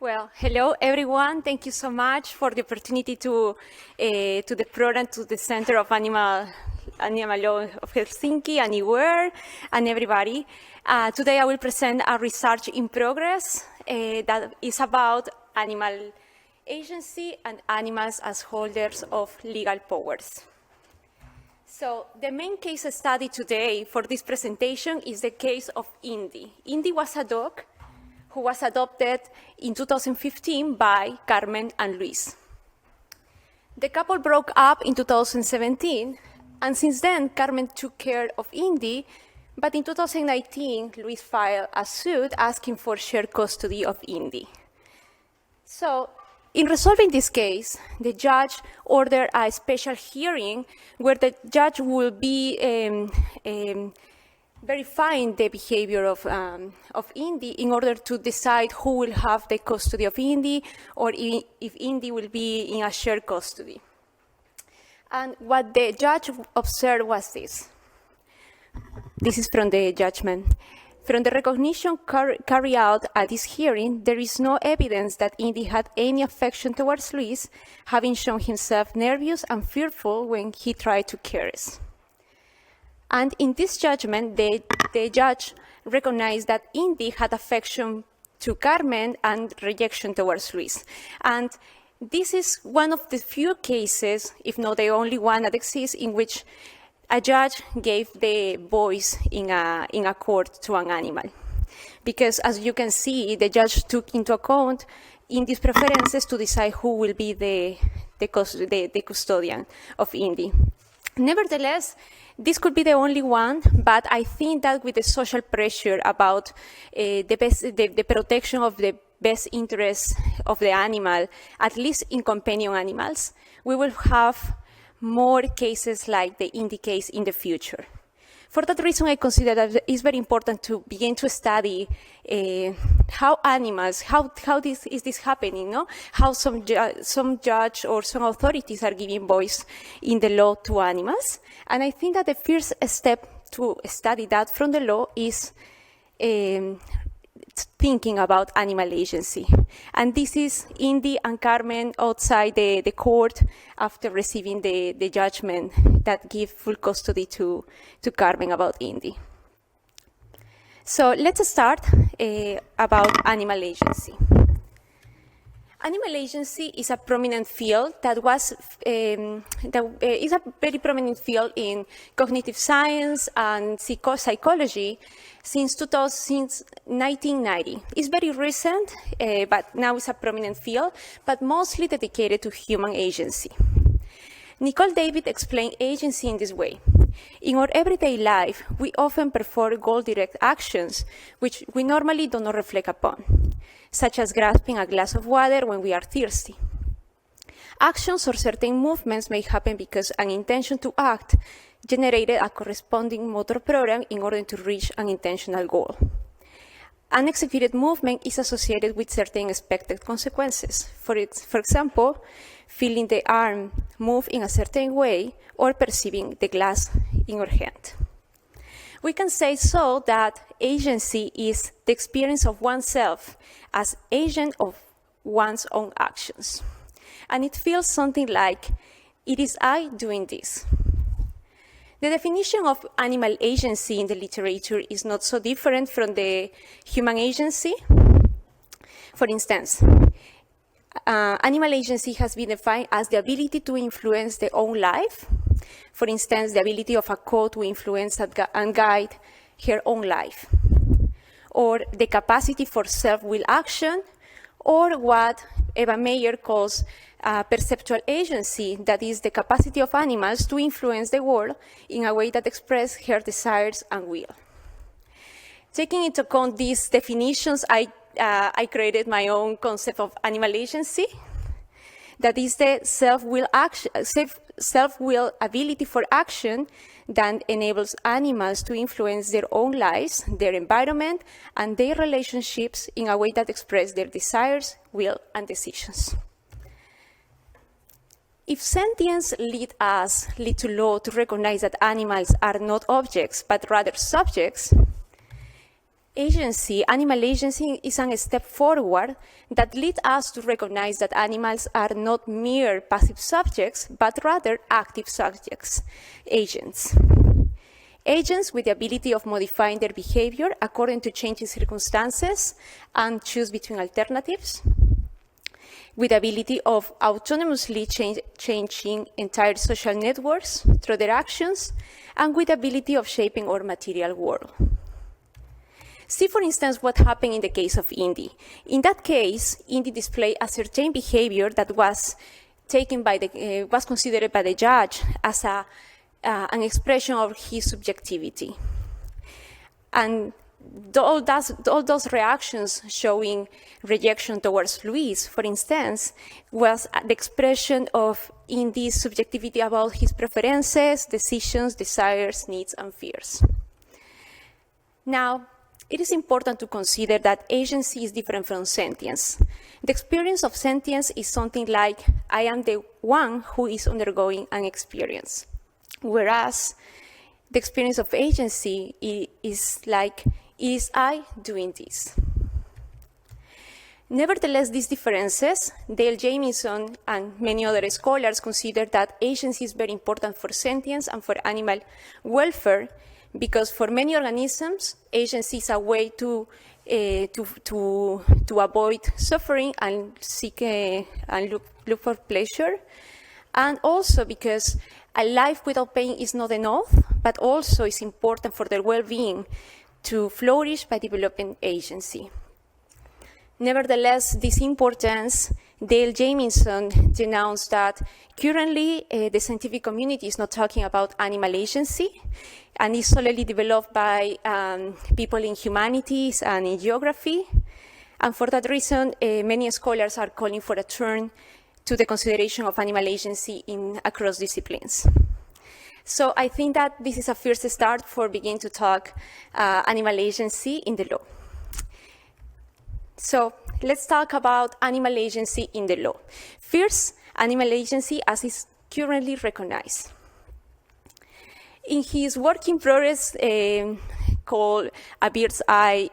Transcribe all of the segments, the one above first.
Well, hello everyone. Thank you so much for the opportunity to the program, to the Center of Animal Law of Helsinki, Anywhere, and everybody. Today I will present a research in progress that is about animal agency and animals as holders of legal powers. So the main case study today for this presentation is the case of Indy. Indy was a dog who was adopted in 2015 by Carmen and Luis. The couple broke up in 2017, and since then, Carmen took care of Indy, but in 2019, Luis filed a suit asking for shared custody of Indy. So, in resolving this case, the judge ordered a special hearing where the judge will be verifying the behavior of Indy in order to decide who will have the custody of Indy or if Indy will be in a shared custody. And what the judge observed was this. This is from the judgment. From the recognition carried out at this hearing, there is no evidence that Indy had any affection towards Luis, having shown himself nervous and fearful when he tried to caress. And in this judgment, the judge recognized that Indy had affection to Carmen and rejection towards Luis. And this is one of the few cases, if not the only one that exists, in which a judge gave the voice in a court to an animal. Because as you can see, the judge took into account Indy's preferences to decide who will be the custodian of Indy. Nevertheless, this could be the only one, but I think that with the social pressure about the protection of the best interests of the animal, at least in companion animals, we will have more cases like the Indy case in the future. For that reason, I consider that it's very important to begin to study how animals, how this is this happening, no? How some judge or some authorities are giving voice in the law to animals. And I think that the first step to study that from the law is thinking about animal agency. And this is Indy and Carmen outside the court after receiving the judgment that give full custody to Carmen about Indy. So let's start about animal agency. Animal agency is a prominent field that was is a very prominent field in cognitive science and psychology since 1990. It's very recent, but now it's a prominent field, but mostly dedicated to human agency. Nicole David explained agency in this way. In our everyday life, we often perform goal-direct actions, which we normally do not reflect upon, such as grasping a glass of water when we are thirsty. Actions or certain movements may happen because an intention to act generated a corresponding motor program in order to reach an intentional goal. An executed movement is associated with certain expected consequences. For example, feeling the arm move in a certain way or perceiving the glass in your hand. We can say so that agency is the experience of oneself as agent of one's own actions. And it feels something like, it is I doing this. The definition of animal agency in the literature is not so different from the human agency. For instance, animal agency has been defined as the ability to influence their own life. For instance, the ability of a cow to influence and guide her own life. Or the capacity for self-will action, or what Eva Meyer calls perceptual agency, that is the capacity of animals to influence the world in a way that expresses her desires and will. Taking into account these definitions, I created my own concept of animal agency, that is the self-will ability for action that enables animals to influence their own lives, their environment, and their relationships in a way that expresses their desires, will, and decisions. If sentience lead to law to recognize that animals are not objects, but rather subjects, agency, animal agency, is a step forward that leads us to recognize that animals are not mere passive subjects, but rather active subjects, agents. Agents with the ability of modifying their behavior according to changing circumstances and choose between alternatives, with the ability of autonomously changing entire social networks through their actions, and with the ability of shaping our material world. See, for instance, what happened in the case of Indy. In that case, Indy displayed a certain behavior that was taken by was considered by the judge as an expression of his subjectivity. And all those reactions showing rejection towards Luis, for instance, was the expression of Indy's subjectivity about his preferences, decisions, desires, needs, and fears. Now, it is important to consider that agency is different from sentience. The experience of sentience is something like, I am the one who is undergoing an experience, whereas the experience of agency is like, is I doing this? Nevertheless, these differences, Dale Jamieson and many other scholars consider that agency is very important for sentience and for animal welfare, because for many organisms, agency is a way to avoid suffering and seek and look for pleasure, and also because a life without pain is not enough, but also is important for their well-being to flourish by developing agency. Nevertheless, this importance, Dale Jamieson denounced that currently the scientific community is not talking about animal agency, and is solely developed by people in humanities and in geography. And for that reason, many scholars are calling for a turn to the consideration of animal agency across disciplines. So I think that this is a first start for beginning to talk animal agency in the law. So let's talk about animal agency in the law. First, animal agency as is currently recognized. In his work in progress called A Bird's Eye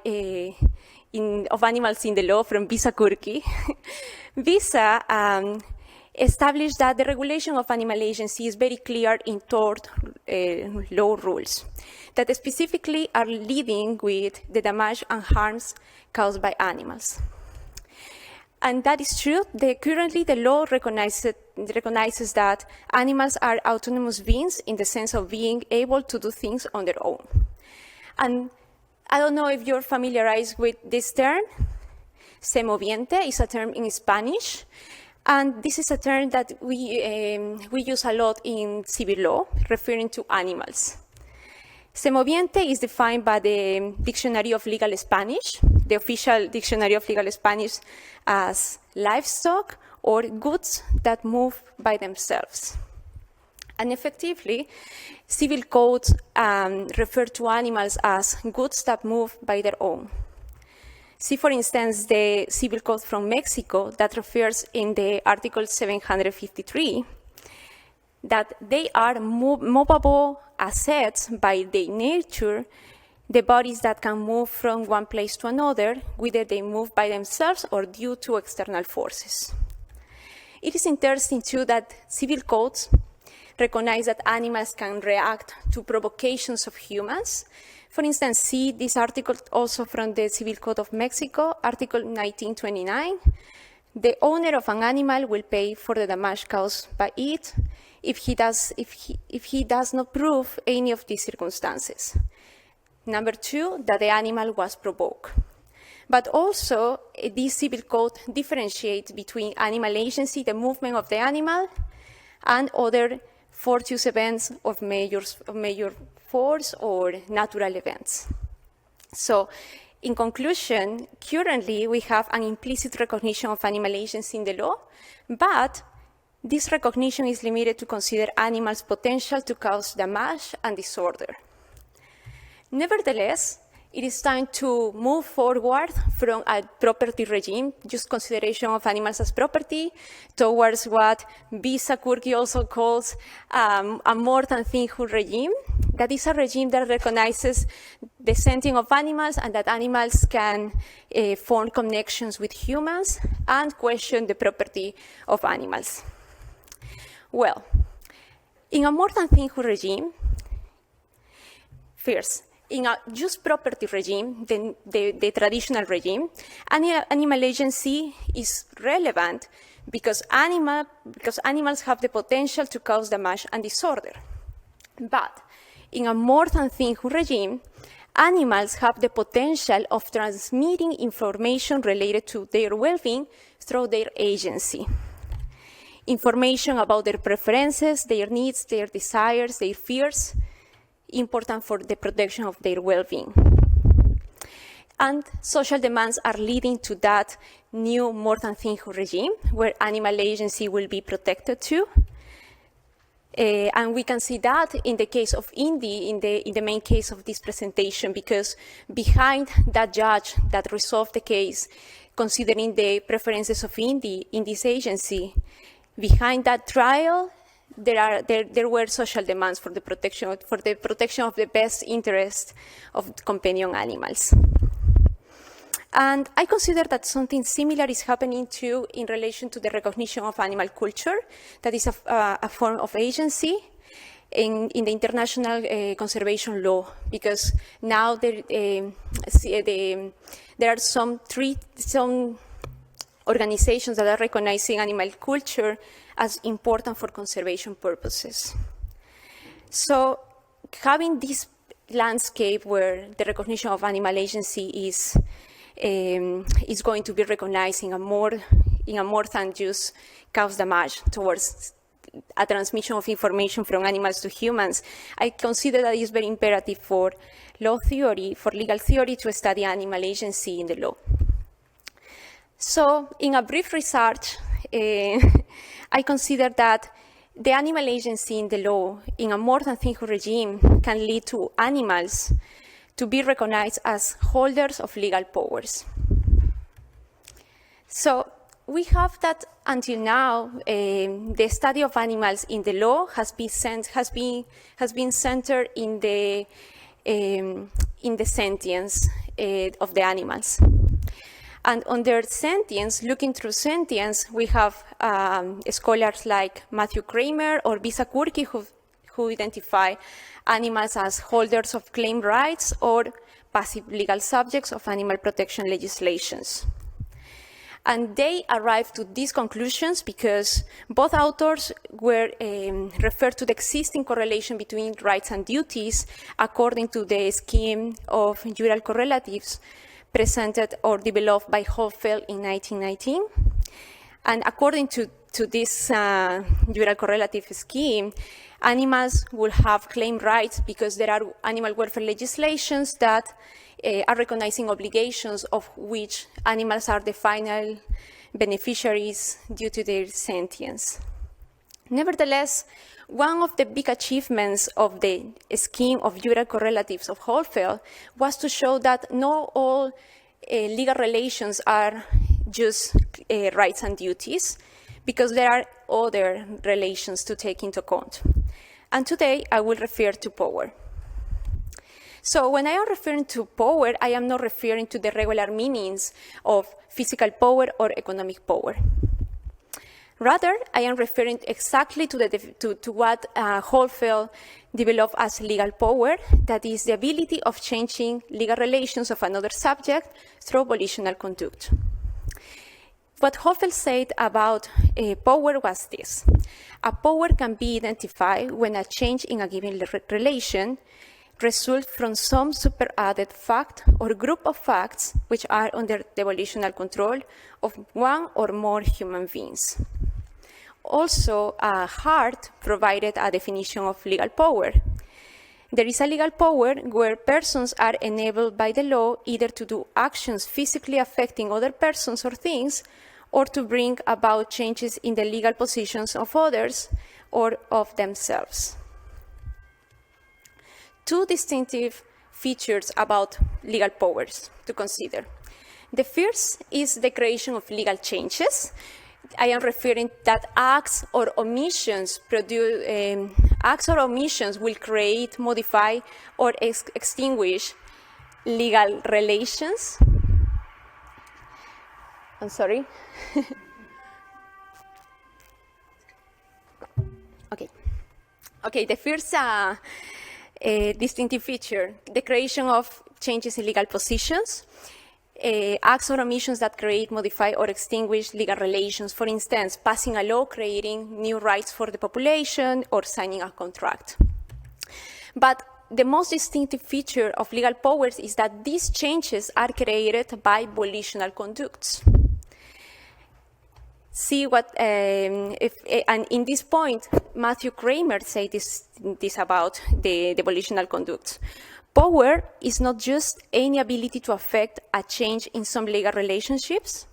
of Animals in the Law from Visa Kurki, Visa established that the regulation of animal agency is very clear in tort law rules that specifically are leading with the damage and harms caused by animals. And that is true. Currently, the law recognizes that animals are autonomous beings in the sense of being able to do things on their own. And I don't know if you're familiarized with this term. Se moviente is a term in Spanish. And this is a term that we use a lot in civil law, referring to animals. Se moviente is defined by the Dictionary of Legal Spanish, the official Dictionary of Legal Spanish, as livestock or goods that move by themselves. And effectively, civil codes refer to animals as goods that move by their own. See, for instance, the Civil Code from Mexico that refers in the Article 753 that they are movable assets by their nature, the bodies that can move from one place to another, whether they move by themselves or due to external forces. It is interesting, too, that civil codes recognize that animals can react to provocations of humans. For instance, see this article also from the Civil Code of Mexico, Article 1929. The owner of an animal will pay for the damage caused by it if he does not prove any of these circumstances. Number two, that the animal was provoked. But also, this civil code differentiates between animal agency, the movement of the animal, and other fortuitous events of major force or natural events. So, in conclusion, currently we have an implicit recognition of animal agency in the law, but this recognition is limited to consider animals' potential to cause damage and disorder. Nevertheless, it is time to move forward from a property regime, just consideration of animals as property, towards what Visa Kurki also calls a more than thinhood regime. That is a regime that recognizes the sentient of animals and that animals can form connections with humans and question the property of animals. Well, in a more than thinking regime, first, in a just property regime, the traditional regime, animal agency is relevant because animals have the potential to cause damage and disorder. But in a more than thinking regime, animals have the potential of transmitting information related to their well-being through their agency. Information about their preferences, their needs, their desires, their fears, important for the protection of their well-being. And social demands are leading to that new more than thinking regime where animal agency will be protected too. And we can see that in the case of Indy, in the main case of this presentation, because behind that judge that resolved the case, considering the preferences of Indy in this agency, behind that trial, there were social demands for the protection of the best interest of companion animals. And I consider that something similar is happening too in relation to the recognition of animal culture, that is a form of agency in the international conservation law, because now there are some organizations that are recognizing animal culture as important for conservation purposes. So having this landscape where the recognition of animal agency is going to be recognized in a more than just cause damage towards a transmission of information from animals to humans, I consider that it's very imperative for legal theory to study animal agency in the law. So in a brief research, I consider that the animal agency in the law in a more than thinking regime can lead to animals to be recognized as holders of legal powers. So we have that until now, the study of animals in the law has been centered in the sentience of the animals. And under sentience, looking through sentience, we have scholars like Matthew Kramer or Visa Kurki who identify animals as holders of claim rights or passive legal subjects of animal protection legislations. And they arrived to these conclusions because both authors were referred to the existing correlation between rights and duties according to the scheme of jural correlatives presented or developed by Holfeld in 1919. And according to this jural correlative scheme, animals will have claim rights because there are animal welfare legislations that are recognizing obligations of which animals are the final beneficiaries due to their sentience. Nevertheless, one of the big achievements of the scheme of jural correlatives of Holfeld was to show that not all legal relations are just rights and duties, because there are other relations to take into account. And today, I will refer to power. So when I am referring to power, I am not referring to the regular meanings of physical power or economic power. Rather, I am referring exactly to what Holfeld developed as legal power, that is the ability of changing legal relations of another subject through volitional conduct. What Holfeld said about power was this: a power can be identified when a change in a given relation results from some superadded fact or group of facts which are under the volitional control of one or more human beings. Also, Hart provided a definition of legal power. There is a legal power where persons are enabled by the law either to do actions physically affecting other persons or things, or to bring about changes in the legal positions of others or of themselves. Two distinctive features about legal powers to consider. The first is the creation of legal changes. I am referring that acts or omissions will create, modify, or extinguish legal relations. I'm sorry. Okay. Okay, the first distinctive feature, the creation of changes in legal positions, acts or omissions that create, modify, or extinguish legal relations. For instance, passing a law creating new rights for the population or signing a contract. But the most distinctive feature of legal powers is that these changes are created by volitional conducts. See what, and in this point, Matthew Kramer said this about the volitional conducts. Power is not just any ability to affect a change in some legal relationships.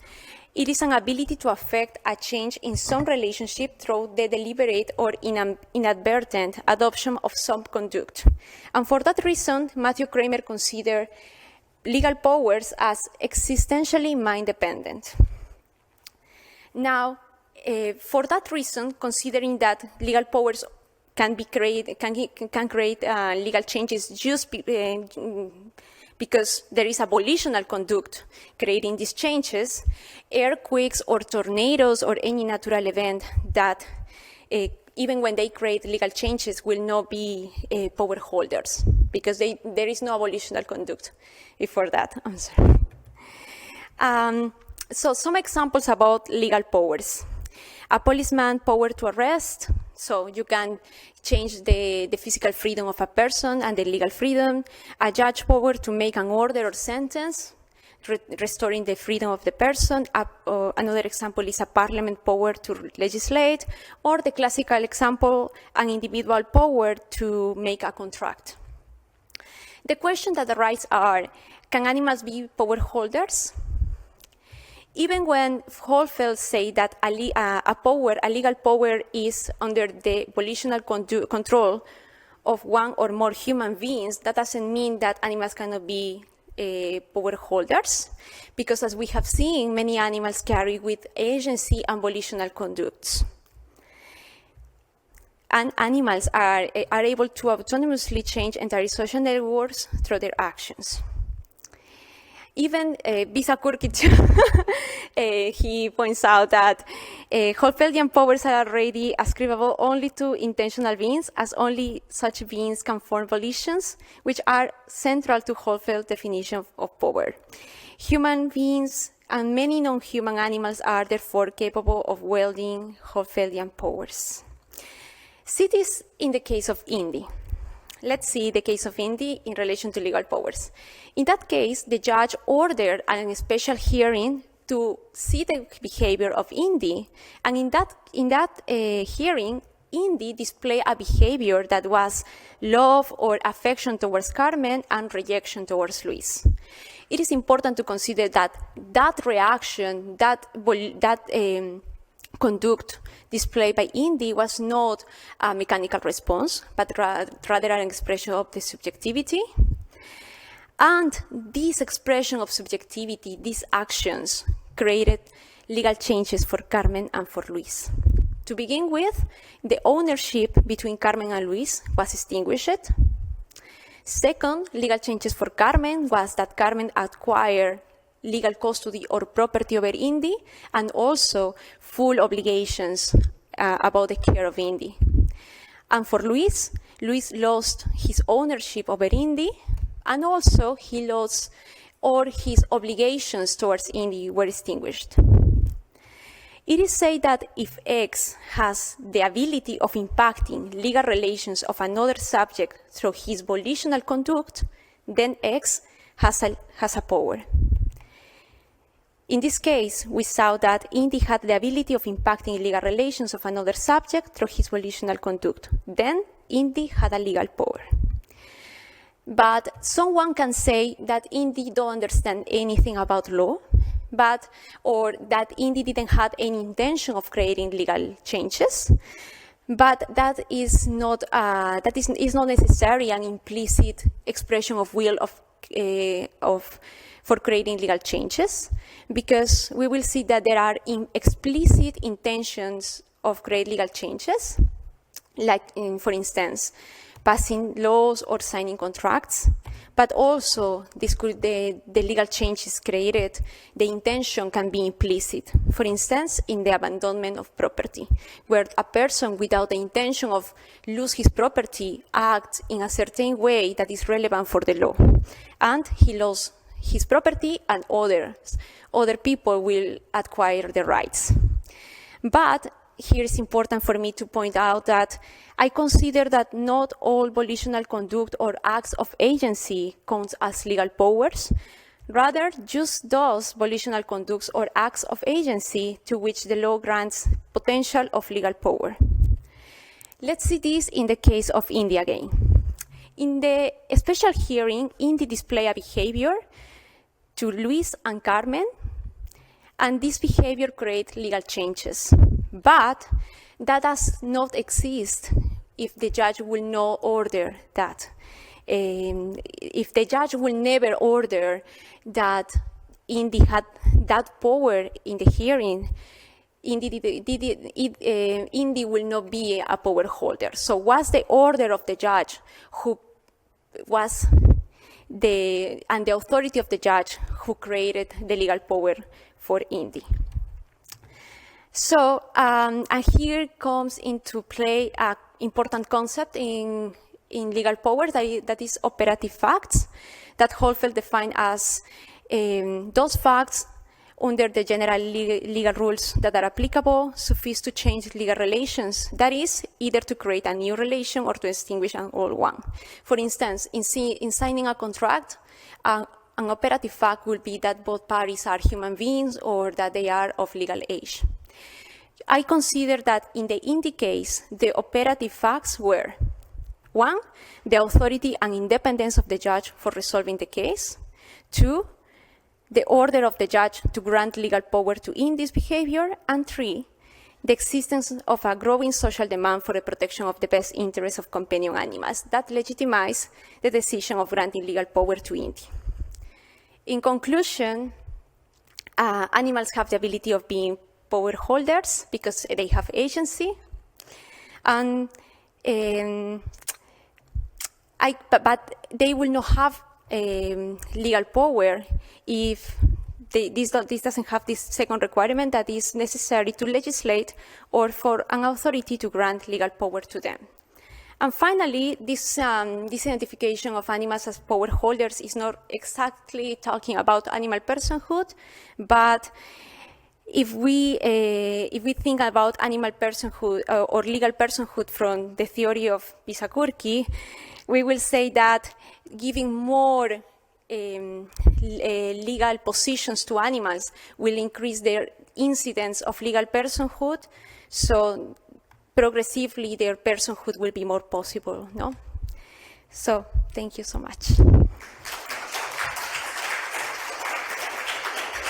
It is an ability to affect a change in some relationship through the deliberate or inadvertent adoption of some conduct. And for that reason, Matthew Kramer considered legal powers as existentially mind-dependent. Now, for that reason, considering that legal powers can create legal changes just because there is a volitional conduct creating these changes, earthquakes or tornadoes or any natural event that, even when they create legal changes, will not be power holders because there is no volitional conduct before that. I'm sorry. So some examples about legal powers. A policeman power to arrest, so you can change the physical freedom of a person and the legal freedom. A judge power to make an order or sentence, restoring the freedom of the person. Another example is a parliament power to legislate, or the classical example, an individual power to make a contract. The question that arises are, can animals be power holders? Even when Holfeld say that a legal power is under the volitional control of one or more human beings, that doesn't mean that animals cannot be power holders, because as we have seen, many animals carry with agency and volitional conducts. And animals are able to autonomously change entire social networks through their actions. Even Bisa Kurkic, he points out that Holfeldian powers are already ascribable only to intentional beings, as only such beings can form volitions, which are central to Holfeld's definition of power. Human beings and many non-human animals are therefore capable of wielding Holfeldian powers. See this in the case of Indy. Let's see the case of Indy in relation to legal powers. In that case, the judge ordered a special hearing to see the behavior of Indy, and in that hearing, Indy displayed a behavior that was love or affection towards Carmen and rejection towards Luis. It is important to consider that reaction, that conduct displayed by Indy was not a mechanical response, but rather an expression of the subjectivity. And this expression of subjectivity, these actions, created legal changes for Carmen and for Luis. To begin with, the ownership between Carmen and Luis was extinguished. Second, legal changes for Carmen was that Carmen acquired legal custody or property over Indy, and also full obligations about the care of Indy. And for Luis lost his ownership over Indy, and also he lost all his obligations towards Indy were extinguished. It is said that if X has the ability of impacting legal relations of another subject through his volitional conduct, then X has a power. In this case, we saw that Indy had the ability of impacting legal relations of another subject through his volitional conduct. Then Indy had a legal power. But someone can say that Indy don't understand anything about law, or that Indy didn't have any intention of creating legal changes. But that is not necessarily an implicit expression of will for creating legal changes, because we will see that there are explicit intentions of create legal changes, like, for instance, passing laws or signing contracts, but also the legal changes created, the intention can be implicit. For instance, in the abandonment of property, where a person without the intention of lose his property acts in a certain way that is relevant for the law. And he lost his property and other people will acquire the rights. But here it's important for me to point out that I consider that not all volitional conduct or acts of agency counts as legal powers. Rather, just those volitional conducts or acts of agency to which the law grants potential of legal power. Let's see this in the case of Indy again. In the special hearing, Indy displayed a behavior to Luis and Carmen, and this behavior creates legal changes. But that does not exist if the judge will not order that. If the judge will never order that Indy had that power in the hearing, Indy will not be a power holder. So was the order of the judge who was and the authority of the judge who created the legal power for Indy. So, and here comes into play an important concept in legal power that is operative facts, that Holfeld defined as those facts under the general legal rules that are applicable suffice to change legal relations, that is, either to create a new relation or to extinguish an old one. For instance, in signing a contract, an operative fact will be that both parties are human beings or that they are of legal age. I consider that in the Indy case, the operative facts were: 1, the authority and independence of the judge for resolving the case; 2, the order of the judge to grant legal power to Indy's behavior; and 3, the existence of a growing social demand for the protection of the best interests of companion animals that legitimize the decision of granting legal power to Indy. In conclusion, animals have the ability of being power holders because they have agency, and but they will not have legal power if this doesn't have this second requirement that is necessary to legislate or for an authority to grant legal power to them. And finally, this identification of animals as power holders is not exactly talking about animal personhood, but if we think about animal personhood or legal personhood from the theory of Pisakurki, we will say that giving more legal positions to animals will increase their incidence of legal personhood, so progressively their personhood will be more possible, no? So, thank you so much.